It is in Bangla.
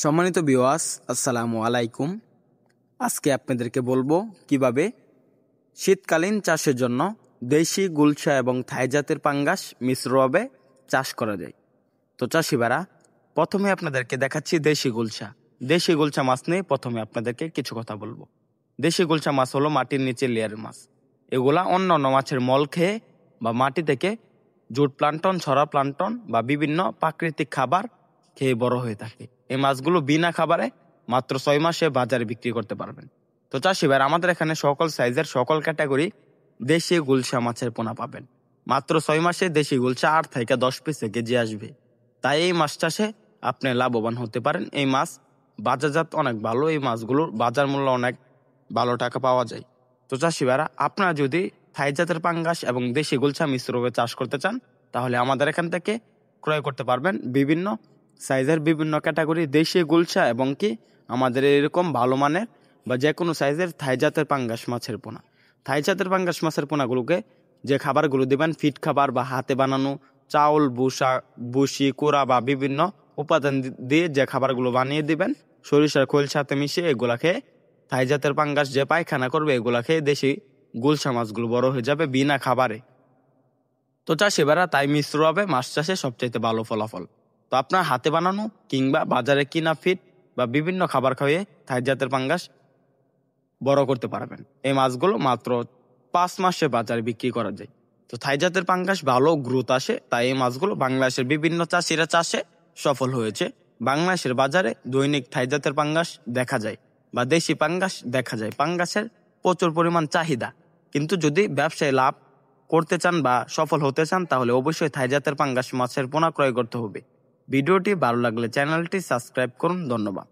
সম্মানিত ভিউয়ার্স, আসসালামু আলাইকুম। আজকে আপনাদেরকে বলবো কিভাবে শীতকালীন চাষের জন্য দেশি গুলশা এবং থাই জাতের পাঙ্গাস মিশ্রভাবে চাষ করা যায়। তো চাষি ভাইরা, প্রথমে আপনাদেরকে দেখাচ্ছি দেশি গুলশা। দেশি গুলশা মাছ নিয়ে প্রথমে আপনাদেরকে কিছু কথা বলবো। দেশি গুলশা মাছ হলো মাটির নিচে লেয়ারের মাছ। এগুলা অন্য অন্য মাছের মল খেয়ে বা মাটি থেকে জুট প্লান্টন, ছড়া প্লান্টন বা বিভিন্ন প্রাকৃতিক খাবার খেয়ে বড় হয়ে থাকে। এই মাছগুলো বিনা খাবারে মাত্র 6 মাসে বাজারে বিক্রি করতে পারবেন। তো চাষি ভাই, আমাদের এখানে সকল সাইজের সকল ক্যাটাগরি দেশি গুলশা মাছের পোনা পাবেন। মাত্র 6 মাসে দেশি গুলশা 8 থেকে 10 পিসে কেজি আসবে। তাই এই মাছ চাষে আপনি লাভবান হতে পারেন। এই মাছ বাজারজাত অনেক ভালো। এই মাছগুলোর বাজার মূল্য অনেক ভালো টাকা পাওয়া যায়। তো চাষি ভাইরা, আপনারা যদি থাই জাতের পাঙ্গাস এবং দেশি গুলশা মিশ্রভাবে চাষ করতে চান, তাহলে আমাদের এখান থেকে ক্রয় করতে পারবেন বিভিন্ন সাইজের বিভিন্ন ক্যাটাগরি দেশি গুলশা এবং কি আমাদের এরকম ভালো মানের বা যে কোনো সাইজের থাই জাতের পাঙ্গাস মাছের পোনা। থাই জাতের পাঙ্গাস মাছের পোনাগুলোকে যে খাবারগুলো দেবেন, ফিট খাবার বা হাতে বানানো চাউল, বুসি, কুড়া বা বিভিন্ন উপাদান দিয়ে যে খাবারগুলো বানিয়ে দিবেন, সরিষার খোল সাথে মিশিয়ে এগুলা খেয়ে থাই জাতের পাঙ্গাস যে পায়খানা করবে, এগুলা খেয়ে দেশি গুলশা মাছগুলো বড় হয়ে যাবে বিনা খাবারে। তো চাষি ভাইরা, তাই মিশ্র হবে মাছ চাষে সবচাইতে ভালো ফলাফল। তো আপনার হাতে বানানো কিংবা বাজারে কিনা ফিট বা বিভিন্ন খাবার খাইয়ে থাই জাতের পাঙ্গাস বড় করতে পারবেন। এই মাছগুলো মাত্র 5 মাসে বাজারে বিক্রি করা যায়। তো থাই জাতের পাঙ্গাস ভালো গ্রোথ আসে, তাই এই মাছগুলো বাংলাদেশের বিভিন্ন চাষিরা চাষে সফল হয়েছে। বাংলাদেশের বাজারে দৈনিক থাই জাতের পাঙ্গাস দেখা যায় বা দেশি পাঙ্গাস দেখা যায়। পাঙ্গাসের প্রচুর পরিমাণ চাহিদা, কিন্তু যদি ব্যবসায় লাভ করতে চান বা সফল হতে চান, তাহলে অবশ্যই থাই জাতের পাঙ্গাস মাছের পোনা ক্রয় করতে হবে। ভিডিওটি ভালো লাগলে চ্যানেলটি সাবস্ক্রাইব করুন। ধন্যবাদ।